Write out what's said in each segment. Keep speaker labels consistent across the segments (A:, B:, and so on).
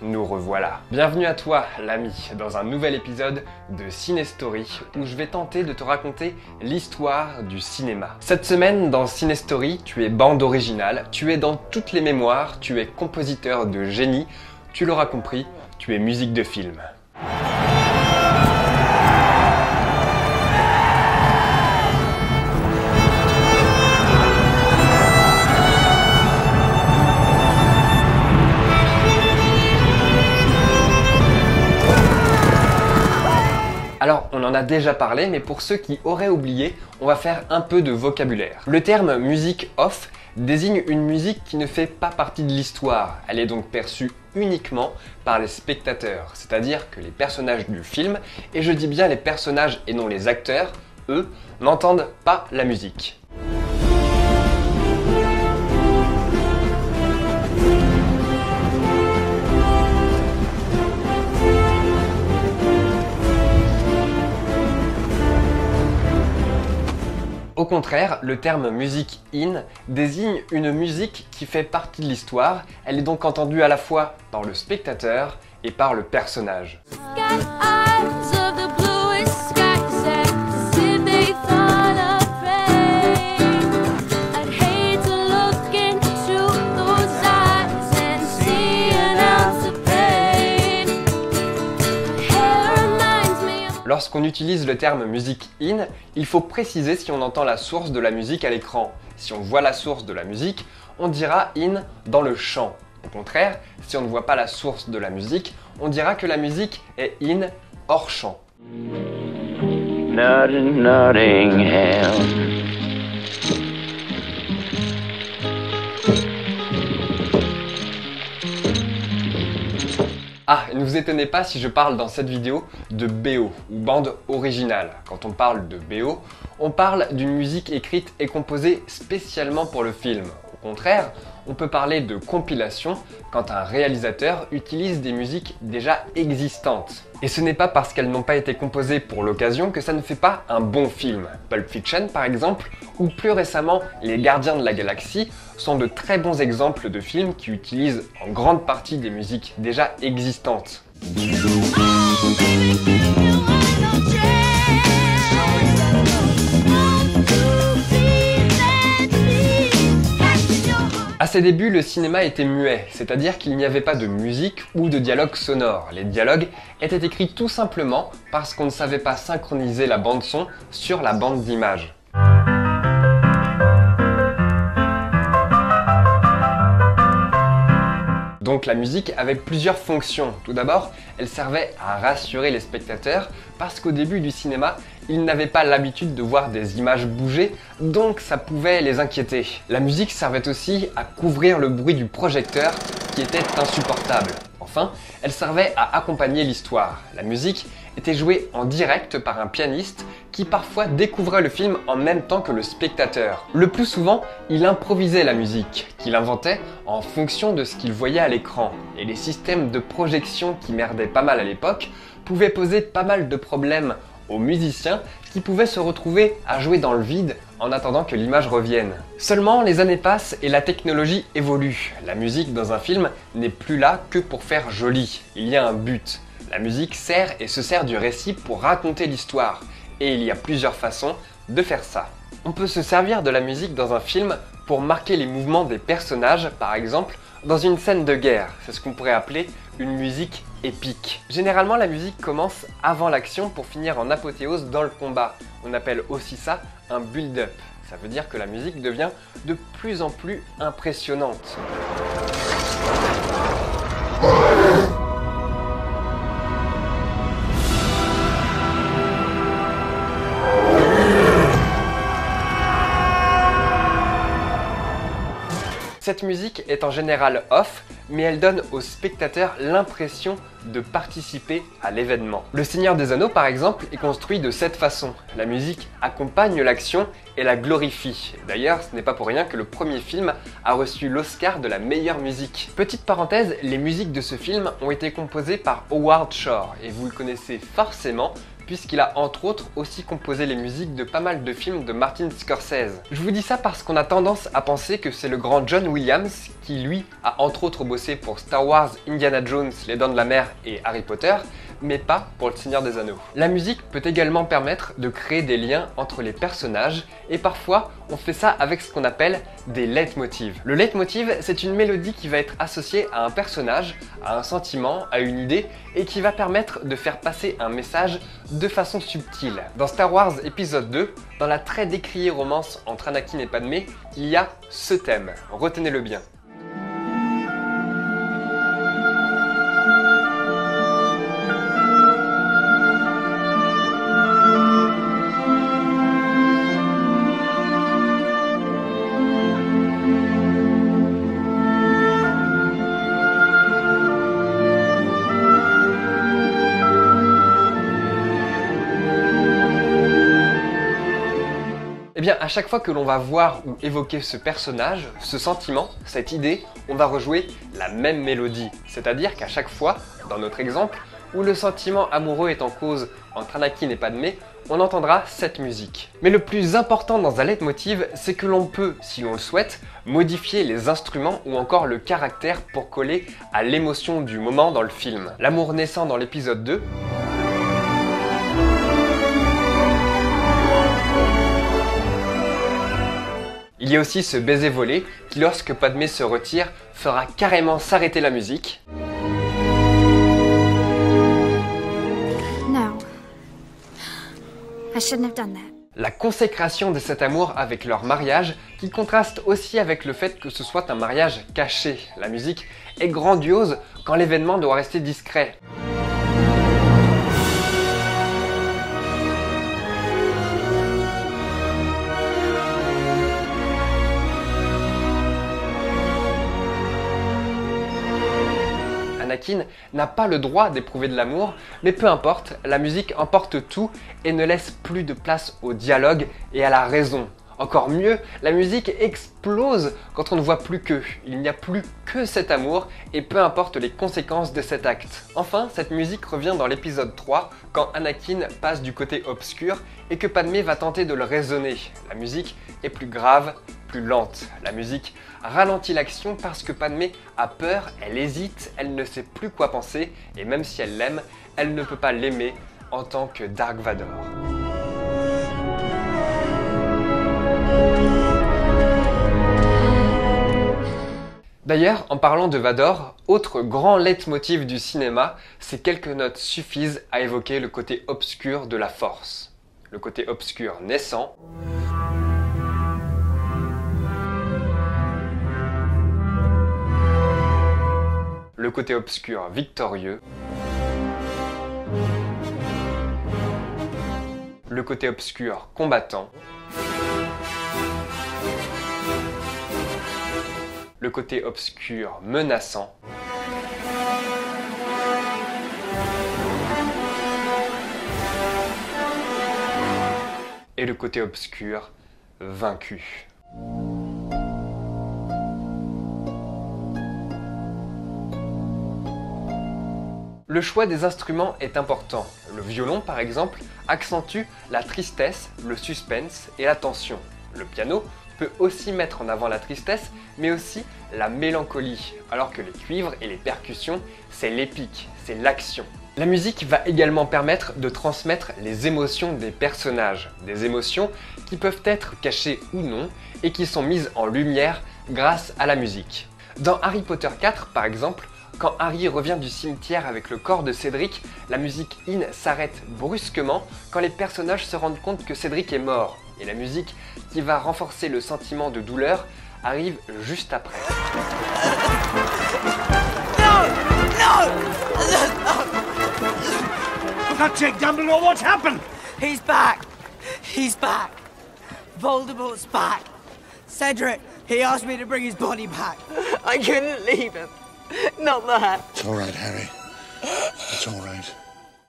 A: Nous revoilà. Bienvenue à toi, l'ami, dans un nouvel épisode de Cinestory, où je vais tenter de te raconter l'histoire du cinéma. Cette semaine, dans Cinestory, tu es bande originale, tu es dans toutes les mémoires, tu es compositeur de génie, tu l'auras compris, tu es musique de film. Alors, on en a déjà parlé, mais pour ceux qui auraient oublié, on va faire un peu de vocabulaire. Le terme musique off désigne une musique qui ne fait pas partie de l'histoire. Elle est donc perçue uniquement par les spectateurs, c'est-à-dire que les personnages du film, et je dis bien les personnages et non les acteurs, eux, n'entendent pas la musique. Au contraire, le terme musique in désigne une musique qui fait partie de l'histoire. Elle est donc entendue à la fois par le spectateur et par le personnage. Lorsqu'on utilise le terme musique in, il faut préciser si on entend la source de la musique à l'écran. Si on voit la source de la musique, on dira in dans le chant. Au contraire, si on ne voit pas la source de la musique, on dira que la musique est in hors champ.
B: Nottingham.
A: Ah, et ne vous étonnez pas si je parle dans cette vidéo de BO, ou bande originale. Quand on parle de BO, on parle d'une musique écrite et composée spécialement pour le film. Au contraire, on peut parler de compilation quand un réalisateur utilise des musiques déjà existantes. Et ce n'est pas parce qu'elles n'ont pas été composées pour l'occasion que ça ne fait pas un bon film. Pulp Fiction par exemple, ou plus récemment Les Gardiens de la Galaxie, sont de très bons exemples de films qui utilisent en grande partie des musiques déjà existantes. À ses débuts, le cinéma était muet, c'est-à-dire qu'il n'y avait pas de musique ou de dialogue sonore. Les dialogues étaient écrits tout simplement parce qu'on ne savait pas synchroniser la bande-son sur la bande d'image. Donc la musique avait plusieurs fonctions. Tout d'abord, elle servait à rassurer les spectateurs parce qu'au début du cinéma, ils n'avaient pas l'habitude de voir des images bouger, donc ça pouvait les inquiéter. La musique servait aussi à couvrir le bruit du projecteur qui était insupportable. Enfin, elle servait à accompagner l'histoire. La musique était jouée en direct par un pianiste qui parfois découvrait le film en même temps que le spectateur. Le plus souvent, il improvisait la musique, qu'il inventait en fonction de ce qu'il voyait à l'écran. Et les systèmes de projection qui merdaient pas mal à l'époque pouvaient poser pas mal de problèmes aux musiciens qui pouvaient se retrouver à jouer dans le vide en attendant que l'image revienne. Seulement, les années passent et la technologie évolue. La musique dans un film n'est plus là que pour faire joli. Il y a un but. La musique sert et se sert du récit pour raconter l'histoire. Et il y a plusieurs façons de faire ça. On peut se servir de la musique dans un film pour marquer les mouvements des personnages, par exemple dans une scène de guerre. C'est ce qu'on pourrait appeler une musique épique. Généralement, la musique commence avant l'action pour finir en apothéose dans le combat. On appelle aussi ça un build-up. Ça veut dire que la musique devient de plus en plus impressionnante. Cette musique est en général off, mais elle donne aux spectateurs l'impression de participer à l'événement. Le Seigneur des Anneaux, par exemple, est construit de cette façon. La musique accompagne l'action et la glorifie. D'ailleurs, ce n'est pas pour rien que le premier film a reçu l'Oscar de la meilleure musique. Petite parenthèse, les musiques de ce film ont été composées par Howard Shore, et vous le connaissez forcément puisqu'il a entre autres aussi composé les musiques de pas mal de films de Martin Scorsese. Je vous dis ça parce qu'on a tendance à penser que c'est le grand John Williams qui lui a entre autres bossé pour Star Wars, Indiana Jones, Les Dents de la Mer et Harry Potter, mais pas pour Le Seigneur des Anneaux. La musique peut également permettre de créer des liens entre les personnages et parfois on fait ça avec ce qu'on appelle des leitmotivs. Le leitmotiv, c'est une mélodie qui va être associée à un personnage, à un sentiment, à une idée et qui va permettre de faire passer un message de façon subtile. Dans Star Wars épisode 2, dans la très décriée romance entre Anakin et Padmé, il y a ce thème, retenez-le bien. Eh bien, à chaque fois que l'on va voir ou évoquer ce personnage, ce sentiment, cette idée, on va rejouer la même mélodie. C'est-à-dire qu'à chaque fois, dans notre exemple, où le sentiment amoureux est en cause entre Anakin et Padmé, on entendra cette musique. Mais le plus important dans un leitmotiv, c'est que l'on peut, si l'on le souhaite, modifier les instruments ou encore le caractère pour coller à l'émotion du moment dans le film. L'amour naissant dans l'épisode 2, il y a aussi ce baiser volé qui, lorsque Padmé se retire, fera carrément s'arrêter la musique.
B: No. I shouldn't have done that.
A: La consécration de cet amour avec leur mariage, qui contraste aussi avec le fait que ce soit un mariage caché. La musique est grandiose quand l'événement doit rester discret. Anakin n'a pas le droit d'éprouver de l'amour, mais peu importe, la musique emporte tout et ne laisse plus de place au dialogue et à la raison. Encore mieux, la musique explose quand on ne voit plus qu'eux. Il n'y a plus que cet amour et peu importe les conséquences de cet acte. Enfin, cette musique revient dans l'épisode 3 quand Anakin passe du côté obscur et que Padmé va tenter de le raisonner. La musique est plus grave, plus lente. La musique ralentit l'action parce que Padmé a peur, elle hésite, elle ne sait plus quoi penser et même si elle l'aime, elle ne peut pas l'aimer en tant que Dark Vador. D'ailleurs, en parlant de Vador, autre grand leitmotiv du cinéma, ces quelques notes suffisent à évoquer le côté obscur de la Force. Le côté obscur naissant, le côté obscur victorieux, le côté obscur combattant, le côté obscur menaçant, et le côté obscur vaincu. Le choix des instruments est important. Le violon, par exemple, accentue la tristesse, le suspense et la tension. Le piano peut aussi mettre en avant la tristesse, mais aussi la mélancolie, alors que les cuivres et les percussions, c'est l'épique, c'est l'action. La musique va également permettre de transmettre les émotions des personnages, des émotions qui peuvent être cachées ou non, et qui sont mises en lumière grâce à la musique. Dans Harry Potter 4, par exemple, quand Harry revient du cimetière avec le corps de Cédric, la musique In s'arrête brusquement quand les personnages se rendent compte que Cédric est mort. Et la musique, qui va renforcer le sentiment de douleur, arrive juste après.
C: Patrick Dumbledore, what's happened?
D: He's back! He's back! Voldemort's back! Cedric, he asked me to bring his body back. I couldn't leave him. Not that.
C: It's all right, Harry. It's all right.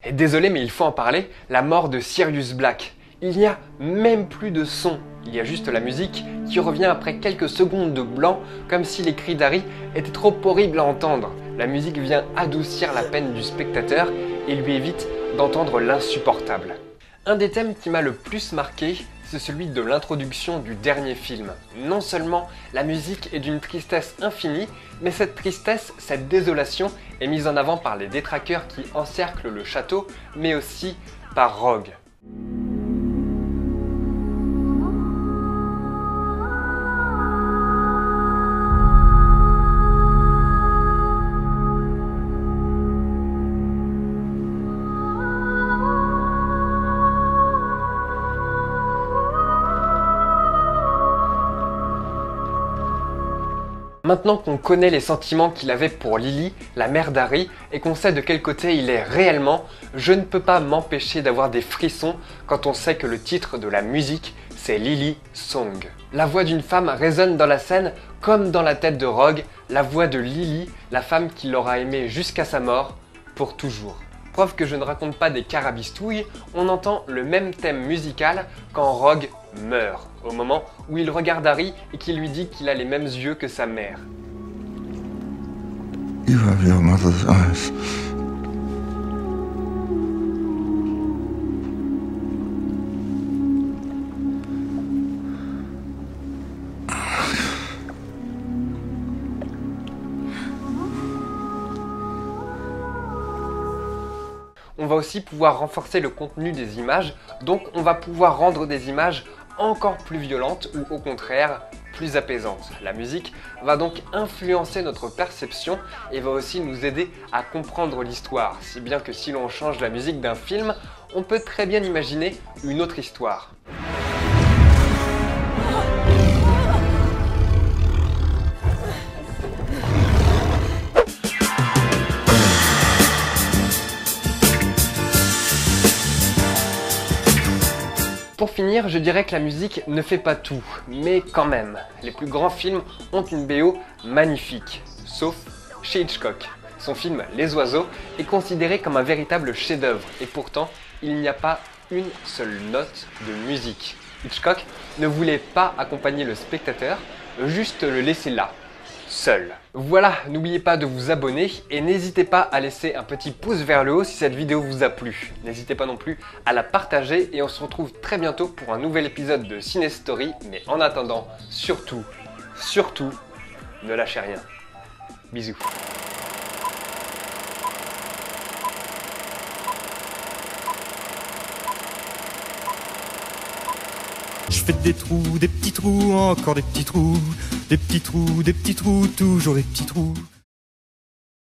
A: Et désolé, mais il faut en parler, la mort de Sirius Black. Il n'y a même plus de son, il y a juste la musique qui revient après quelques secondes de blanc, comme si les cris d'Harry étaient trop horribles à entendre. La musique vient adoucir la peine du spectateur et lui évite d'entendre l'insupportable. Un des thèmes qui m'a le plus marqué, c'est celui de l'introduction du dernier film. Non seulement la musique est d'une tristesse infinie, mais cette tristesse, cette désolation est mise en avant par les détraqueurs qui encerclent le château, mais aussi par Rogue. Maintenant qu'on connaît les sentiments qu'il avait pour Lily, la mère d'Harry, et qu'on sait de quel côté il est réellement, je ne peux pas m'empêcher d'avoir des frissons quand on sait que le titre de la musique, c'est Lily Song. La voix d'une femme résonne dans la scène comme dans la tête de Rogue, la voix de Lily, la femme qui l'aura aimé jusqu'à sa mort, pour toujours. Preuve que je ne raconte pas des carabistouilles, on entend le même thème musical quand Rogue meurt, au moment où il regarde Harry et qu'il lui dit qu'il a les mêmes yeux que sa mère.
C: You have your mother's eyes.
A: On va aussi pouvoir renforcer le contenu des images, donc on va pouvoir rendre des images encore plus violentes ou au contraire plus apaisantes. La musique va donc influencer notre perception et va aussi nous aider à comprendre l'histoire, si bien que si l'on change la musique d'un film, on peut très bien imaginer une autre histoire. Pour finir, je dirais que la musique ne fait pas tout, mais quand même, les plus grands films ont une BO magnifique, sauf chez Hitchcock. Son film Les Oiseaux est considéré comme un véritable chef-d'œuvre, et pourtant, il n'y a pas une seule note de musique. Hitchcock ne voulait pas accompagner le spectateur, juste le laisser là, seul. Voilà, n'oubliez pas de vous abonner et n'hésitez pas à laisser un petit pouce vers le haut si cette vidéo vous a plu. N'hésitez pas non plus à la partager et on se retrouve très bientôt pour un nouvel épisode de Ciné Story. Mais en attendant, surtout, ne lâchez rien. Bisous.
E: Je fais des trous, encore des petits trous, toujours des petits trous.